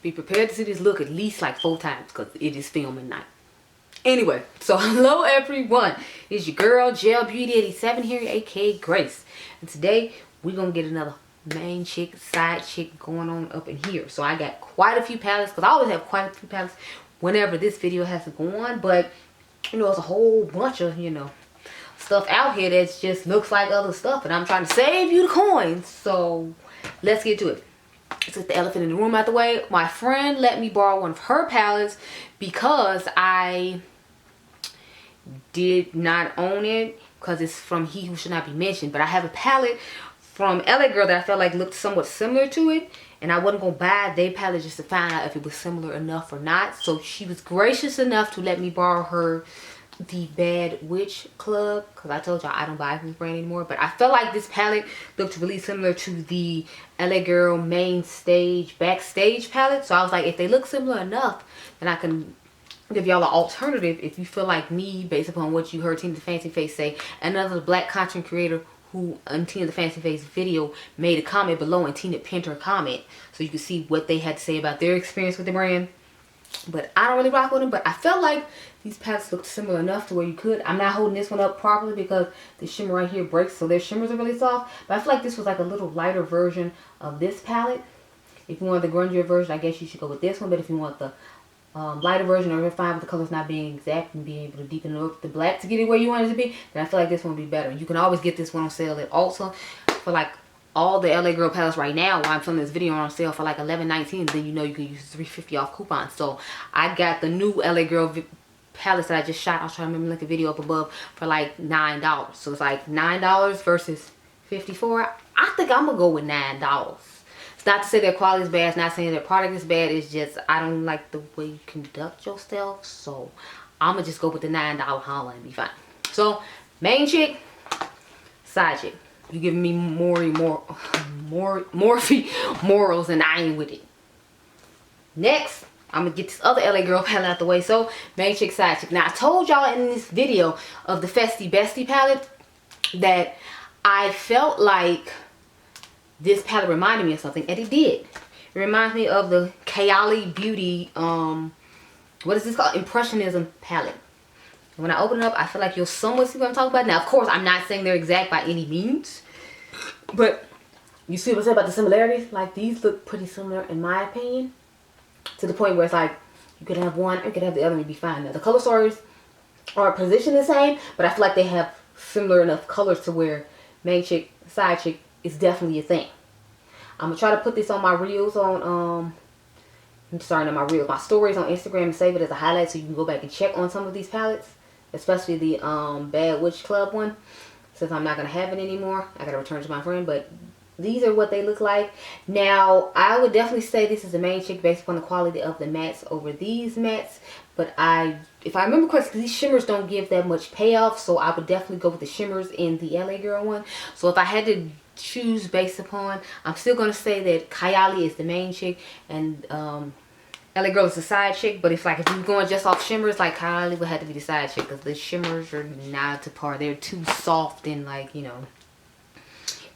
be prepared to see this look at least like 4 times because it is filming night. Anyway, so hello everyone. It's your girl, Gel Beauty 87 here, aka Grace. And today, we're going to get another main chick, side chick going on up in here. So I got quite a few palettes because I always have quite a few palettes whenever this video has to go on. But, you know, it's a whole bunch of, you know, stuff out here that just looks like other stuff. And I'm trying to save you the coins. So, let's get to it. Let's get the elephant in the room out the way. My friend let me borrow one of her palettes because I did not own it because it's from He Who Should Not Be Mentioned. But I have a palette from LA Girl that I felt like looked somewhat similar to it. And I wasn't going to buy their palette just to find out if it was similar enough or not. So she was gracious enough to let me borrow her the Bad Witch Club, because I told y'all I don't buy this brand anymore. But I felt like this palette looked really similar to the LA Girl main stage backstage palette. So I was like, if they look similar enough, then I can give y'all an alternative if you feel like me, based upon what you heard Tina the Fancy Face say. Another black content creator who on Tina the Fancy Face video made a comment below, and Tina pinned her comment so you can see what they had to say about their experience with the brand. But I don't really rock with them. But I felt like these palettes looked similar enough to where you could. I'm not holding this one up properly because the shimmer right here breaks, so their shimmers are really soft. But I feel like this was like a little lighter version of this palette. If you want the grungier version, I guess you should go with this one. But if you want the lighter version, or you're fine with the colors not being exact and being able to deepen up the black to get it where you want it to be, then I feel like this one would be better. You can always get this one on sale at Ulta for like all the LA Girl palettes right now. While I'm filming this video, on sale for like $11.19. Then you know you can use $3.50 off coupon. So I got the new LA Girl palettes that I just shot. I'll try to remember link a video up above for like $9. So it's like $9 versus $54. I think I'm gonna go with $9. It's not to say their quality is bad. It's not saying their product is bad. It's just I don't like the way you conduct yourself. So I'm gonna just go with the $9 holla and be fine. So main chick, side chick. You giving me Morphe morals, and I ain't with it. Next, I'm gonna get this other LA Girl palette out the way. So main chick, side chick. Now I told y'all in this video of the Fenty Bestie palette that I felt like this palette reminded me of something, and it did. It reminds me of the Kayali Beauty, what is this called? Impressionism palette. When I open it up, I feel like you'll somewhat see what I'm talking about. Now, of course, I'm not saying they're exact by any means, but you see what I'm saying about the similarities? Like, these look pretty similar, in my opinion, to the point where it's like, you could have one, or you could have the other, and it'd be fine. Now, the color stories are positioned the same, but I feel like they have similar enough colors to where main chick, side chick is definitely a thing. I'm gonna try to put this on my reels on, my stories on Instagram and save it as a highlight so you can go back and check on some of these palettes. Especially the Bad Witch Club one. Since I'm not going to have it anymore, I got to return it to my friend. But these are what they look like. Now, I would definitely say this is the main chick based upon the quality of the mattes over these mattes. But if I remember correctly, these shimmers don't give that much payoff. So I would definitely go with the shimmers in the LA Girl one. So if I had to choose based upon, I'm still going to say that Kayali is the main chick and LA Girl is the side chick. But if you're going just off shimmers, like Kylie would have to be the side chick because the shimmers are not to par. They're too soft and like, you know,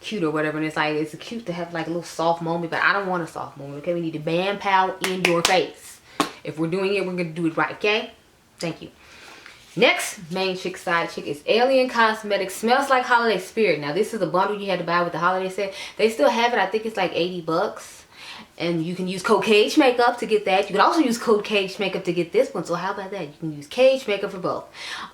cute or whatever. And it's like, it's cute to have like a little soft moment, but I don't want a soft moment. Okay, we need to bam pow in your face. If we're doing it, we're gonna do it right. Okay, thank you. Next main chick, side chick is Alien Cosmetics. Smells Like Holiday Spirit. Now this is a bundle you had to buy with the holiday set. They still have it. I think it's like $80. And you can use code Cage Makeup to get that. You can also use code Cage Makeup to get this one. So how about that? You can use Cage Makeup for both.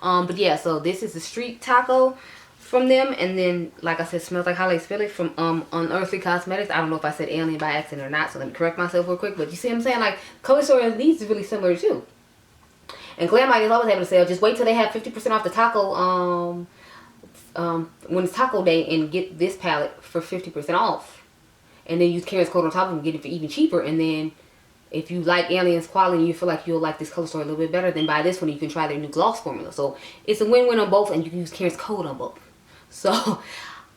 But yeah, so this is the Street Taco from them. And then, like I said, Smells Like Holiday Spirit from Unearthly Cosmetics. I don't know if I said Alien by accident or not. So let me correct myself real quick. But you see what I'm saying? Like, color story of these is really similar too. And Glamite is always having a sale. Just wait till they have 50% off the taco, when it's taco day, and get this palette for 50% off. And then use Karen's code on top of them and get it for even cheaper. And then if you like Alien's quality and you feel like you'll like this color story a little bit better, then buy this one and you can try their new gloss formula. So it's a win-win on both, and you can use Karen's code on both. So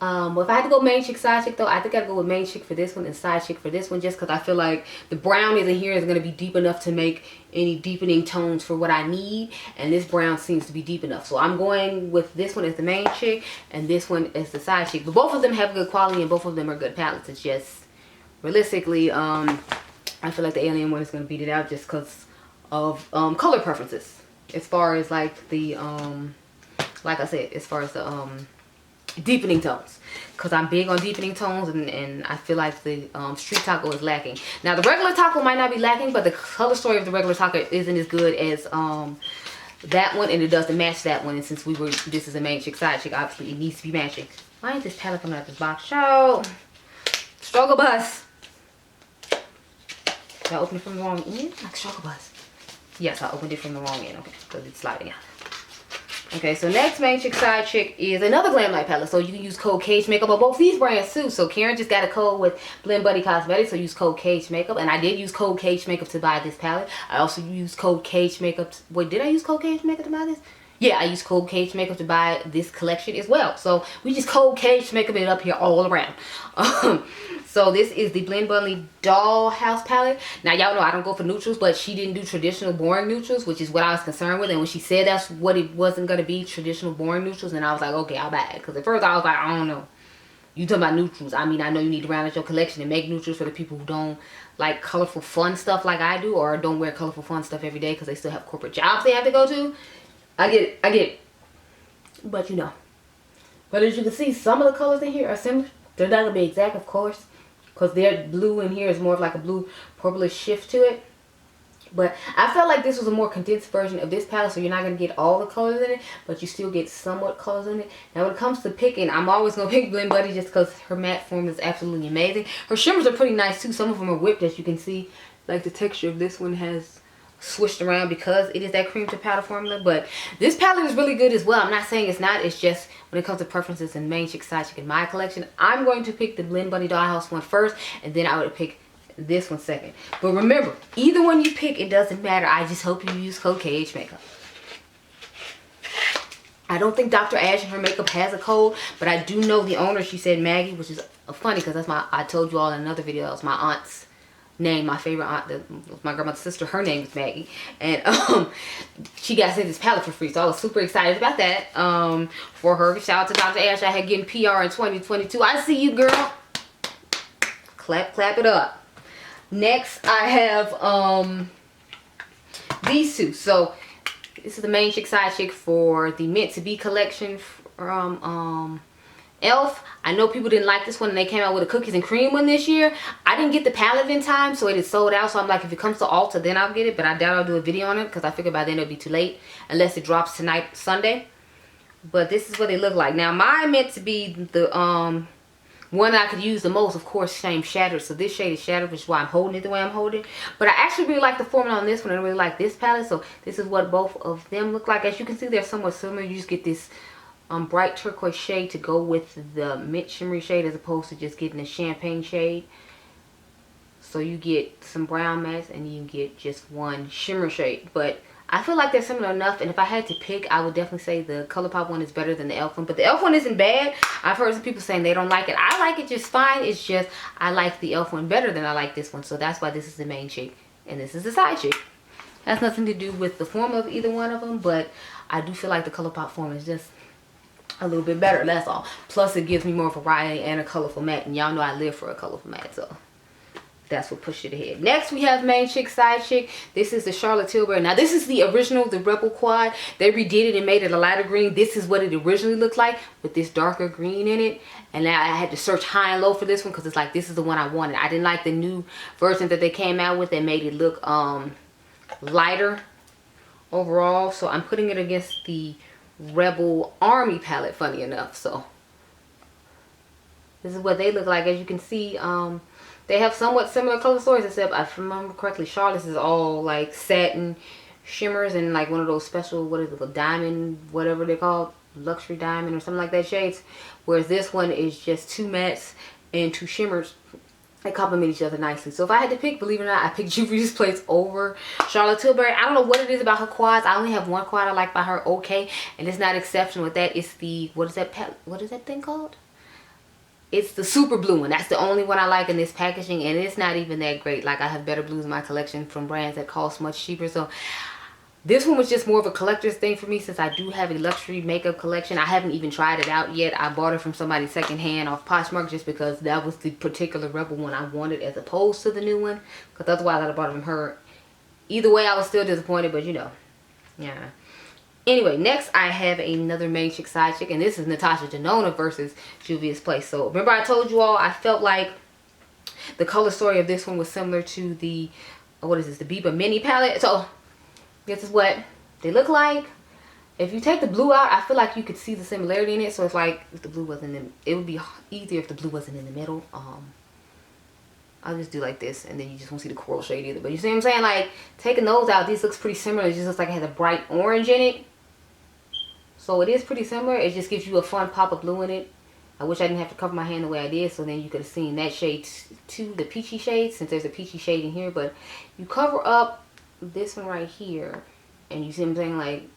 if I had to go main chick, side chick though, I think I'd go with main chick for this one and side chick for this one, just because I feel like the brown in here is going to be deep enough to make any deepening tones for what I need, and this brown seems to be deep enough. So I'm going with this one as the main chick and this one as the side chick. But both of them have good quality and both of them are good palettes. It's just realistically I feel like the alien one is going to beat it out just because of color preferences. As far as like the, like I said, as far as the deepening tones. Because I'm big on deepening tones, and I feel like the Street Taco is lacking. Now the regular taco might not be lacking, but the color story of the regular taco isn't as good as that one, and it doesn't match that one. And since this is a main chick, side chick, obviously it needs to be matching. Why ain't this palette coming out this box? Show! Struggle bus! Did I open it from the wrong end? Like struggle bus. Yes, I opened it from the wrong end. Okay, because it's sliding out. Okay, so next main chick, side chick is another Glam Light palette. So you can use code Cage Makeup on both these brands too. So Karen just got a code with Mented Cosmetics, so use code Cage Makeup. And I did use code Cage Makeup to buy this palette. I also used code Cage Makeup. Wait, did I use code Cage Makeup to buy this? Yeah, I used code Cage Makeup to buy this collection as well. So we just code Cage Makeup it up here all around. So this is the Blend Bunny Dollhouse palette. Now y'all know I don't go for neutrals, but she didn't do traditional boring neutrals, which is what I was concerned with. And when she said that's what it wasn't going to be, traditional boring neutrals, and I was like, okay, I'll buy it. Because at first I was like, I don't know. You talking about neutrals. I mean, I know you need to round out your collection and make neutrals for the people who don't like colorful fun stuff like I do, or don't wear colorful fun stuff every day because they still have corporate jobs they have to go to. I get it. But you know. But as you can see, some of the colors in here are similar. They're not going to be exact, of course, because their blue in here is more of like a blue purplish shift to it. But I felt like this was a more condensed version of this palette, so you're not going to get all the colors in it, but you still get somewhat colors in it. Now when it comes to picking, I'm always going to pick Blend Bunny just because her matte form is absolutely amazing. Her shimmers are pretty nice too. Some of them are whipped, as you can see. Like the texture of this one has swished around because it is that cream to powder formula. But this palette is really good as well. I'm not saying it's not. It's just when it comes to preferences and main chick, side chick in my collection, I'm going to pick the Blend Bunny Dollhouse one first, and then I would pick this one second. But remember, either one you pick, it doesn't matter. I just hope you use code Cage Makeup. I don't think Dr. Ash and her makeup has a code, but I do know the owner. She said Maggie, which is funny because that's I told you all in another video, that was my aunt's name. My favorite aunt, my grandmother's sister, her name is Maggie, and she got sent this palette for free, so I was super excited about that for her. Shout out to Dr. Ash. I had getting PR in 2022. I see you, girl. Clap it up. Next I have these two. So this is the main chick, side chick for the Meant to Be collection from Elf. I know people didn't like this one, and they came out with a cookies and cream one this year. I didn't get the palette in time, so it is sold out. So I'm like, if it comes to Ulta, then I'll get it, but I doubt I'll do a video on it because I figure by then it'll be too late unless it drops tonight, Sunday. But this is what they look like. Now mine Meant to Be the one I could use the most, of course, same Shattered. So this shade is Shattered, which is why I'm holding it the way I'm holding it. But I actually really like the formula on this one. I really like this palette. So this is what both of them look like. As you can see, they're somewhat similar. You just get this bright turquoise shade to go with the mint shimmery shade, as opposed to just getting a champagne shade. So you get some brown mattes and you get just one shimmer shade. But I feel like they're similar enough, and if I had to pick, I would definitely say the ColourPop one is better than the Elf one. But the Elf one isn't bad. I've heard some people saying they don't like it. I like it just fine. It's just I like the Elf one better than I like this one. So that's why this is the main chick and this is the side chick. Has nothing to do with the form of either one of them, but I do feel like the ColourPop form is just a little bit better, that's all. Plus it gives me more variety and a colorful matte, and y'all know I live for a colorful matte, so that's what pushed it ahead. Next we have main chick, side chick. This is the Charlotte Tilbury. Now this is the original, the Rebel Quad. They redid it and made it a lighter green. This is what it originally looked like with this darker green in it. And now I had to search high and low for this one because it's like, this is the one I wanted. I didn't like the new version that they came out with that made it look lighter overall. So I'm putting it against the Rebel Army palette, funny enough. So this is what they look like. As you can see, they have somewhat similar color stories, except if I remember correctly, Charlotte's is all like satin shimmers and like one of those special, what is it, a diamond, whatever they're called, luxury diamond or something like that shades. Whereas this one is just two mattes and two shimmers. They complement each other nicely. So if I had to pick, believe it or not, I picked Juvia's Place over Charlotte Tilbury. I don't know what it is about her quads. I only have one quad I like by her, okay, and it's not exceptional with that. It's the, what is that thing called? It's the super blue one. That's the only one I like in this packaging, and it's not even that great. Like, I have better blues in my collection from brands that cost much cheaper. So This one was just more of a collector's thing for me since I do have a luxury makeup collection. I haven't even tried it out yet. I bought it from somebody secondhand off Poshmark just because that was the particular Rebel one I wanted as opposed to the new one. Because otherwise I'd have bought it from her. Either way, I was still disappointed, but you know. Yeah. Anyway, next I have another main chick side chick, and this is Natasha Denona versus Juvia's Place. So remember I told you all I felt like the color story of this one was similar to the, what is this, the Biba Mini palette. So this is what they look like. If you take the blue out, I feel like you could see the similarity in it. So it's like if the blue wasn't in, it would be easier if the blue wasn't in the middle. I'll just do like this, and then you just won't see the coral shade either. But you see what I'm saying? Like, taking those out, these looks pretty similar. It just looks like it has a bright orange in it. So it is pretty similar. It just gives you a fun pop of blue in it. I wish I didn't have to cover my hand the way I did, so then you could have seen that shade too, the peachy shade, since there's a peachy shade in here. But you cover up this one right here, and you see what I'm saying? Like,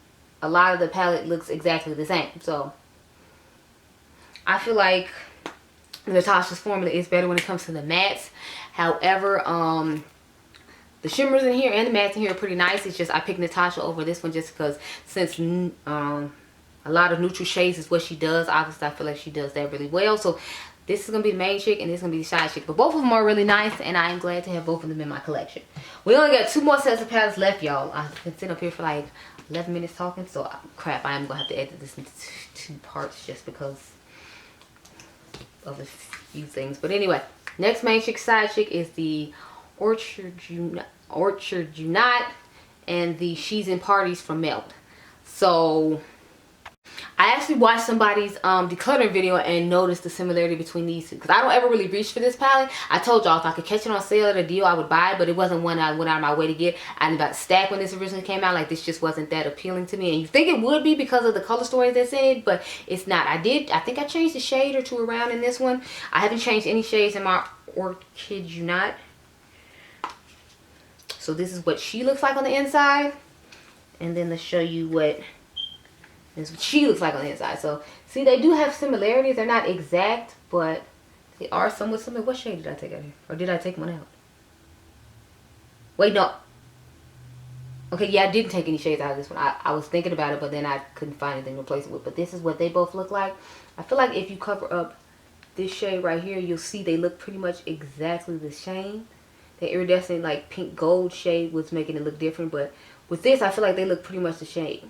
a lot of the palette looks exactly the same. So I feel like Natasha's formula is better when it comes to the mattes. However, the shimmers in here and the mattes in here are pretty nice. It's just I picked Natasha over this one just because since a lot of neutral shades is what she does. Obviously, I feel like she does that really well. So this is going to be the main chick and this is going to be the side chick. But both of them are really nice, and I am glad to have both of them in my collection. We only got 2 more sets of palettes left, y'all. I've been sitting up here for like 11 minutes talking. So crap, I am going to have to edit this into 2 parts just because of a few things. But anyway, next main chick side chick is the Orchard Junot and the She's in Parties from Melt. So I actually watched somebody's decluttering video and noticed the similarity between these two, because I don't ever really reach for this palette. I told y'all if I could catch it on sale at a deal I would buy it, but it wasn't one I went out of my way to get. I didn't about stack when this originally came out. Like, this just wasn't that appealing to me, and you think it would be because of the color story that's in it, but it's not. I think I changed a shade or 2 around in this one. I haven't changed any shades in my Orchid Junot. So this is what she looks like on the inside, and then to show you what she looks like on the inside. So see, they do have similarities. They're not exact, but they are somewhat similar. What shade did I take out here, or did I take one out? Wait, no. Okay, yeah, I didn't take any shades out of this one. I was thinking about it, but then I couldn't find anything to replace it with. But this is what they both look like. I feel like if you cover up this shade right here, you'll see they look pretty much exactly the same. The iridescent like pink gold shade was making it look different, but with this I feel like they look pretty much the shade.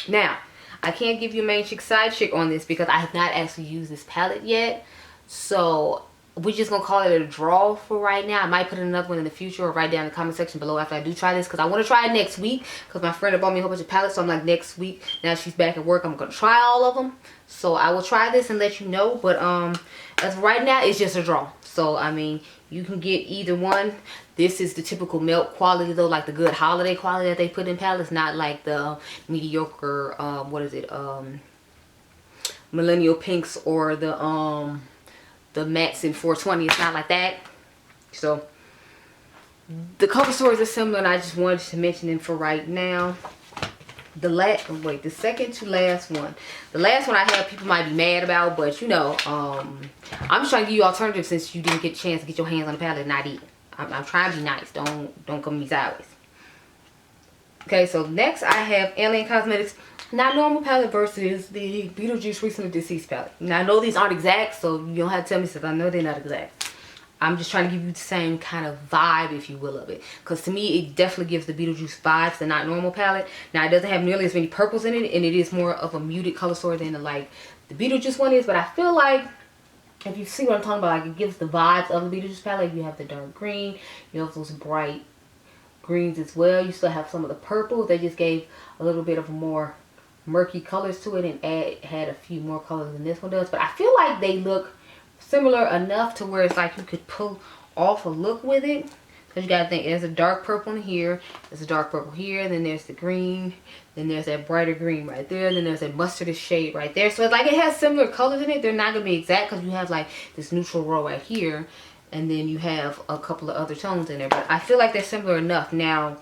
Now I can't give you a main chick side chick on this because I have not actually used this palette yet, so we're just gonna call it a draw for right now. I might put another one in the future or write down in the comment section below after I do try this, because I want to try it next week, because my friend had bought me a whole bunch of palettes. So I'm like, next week, now she's back at work, I'm gonna try all of them. So I will try this and let you know, but as of right now it's just a draw. So I mean, you can get either one. This is the typical Melt quality though, like the good holiday quality that they put in palettes, not like the mediocre what is it, millennial pinks or the mattes in 420. It's not like that. So the cover stories are similar, and I just wanted to mention them for right now. The second to last one. The last one I have, people might be mad about, but you know, I'm just trying to give you alternatives since you didn't get a chance to get your hands on the palette and not eat. I'm trying to be nice. Don't come to me sideways. Okay, so next I have Alien Cosmetics Not Normal palette versus the Beetlejuice Recently Deceased palette. Now I know these aren't exact, so you don't have to tell me since I know they're not exact. I'm just trying to give you the same kind of vibe, if you will, of it. Because to me, it definitely gives the Beetlejuice vibes, the Not Normal palette. Now, it doesn't have nearly as many purples in it, and it is more of a muted color story than the Beetlejuice one is. But I feel like, if you see what I'm talking about, like, it gives the vibes of the Beetlejuice palette. You have the dark green, you have those bright greens as well. You still have some of the purples. They just gave a little bit of more murky colors to it and had a few more colors than this one does. But I feel like they look similar enough to where it's like you could pull off a look with it, because you gotta think there's a dark purple in here, there's a dark purple here, then there's the green, then there's that brighter green right there, and then there's that mustardish shade right there. So it's like it has similar colors in it. They're not gonna be exact because you have like this neutral row right here, and then you have a couple of other tones in there, but I feel like they're similar enough. Now,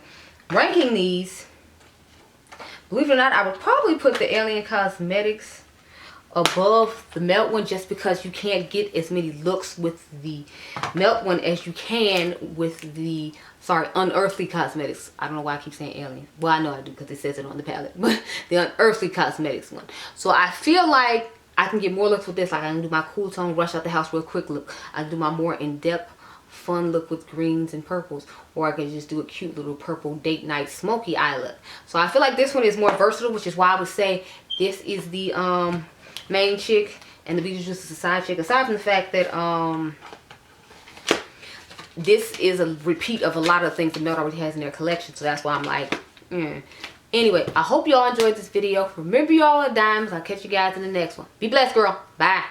ranking these, believe it or not, I would probably put the Alien Cosmetics above the melt one, just because you can't get as many looks with the melt one as you can with the Unearthly Cosmetics. I don't know why I keep saying alien. Well, I know I do because it says it on the palette, but the Unearthly Cosmetics one. So I feel like I can get more looks with this. Like, I can do my cool tone, rush out the house real quick look. I can do my more in-depth, fun look with greens and purples. Or I can just do a cute little purple date night smoky eye look. So I feel like this one is more versatile, which is why I would say this is the main chick and the Beauty Juice is the side chick. Aside from the fact that this is a repeat of a lot of things that Melt already has in their collection. So that's why I'm like, Anyway, I hope y'all enjoyed this video. Remember, y'all are diamonds. I'll catch you guys in the next one. Be blessed, girl. Bye.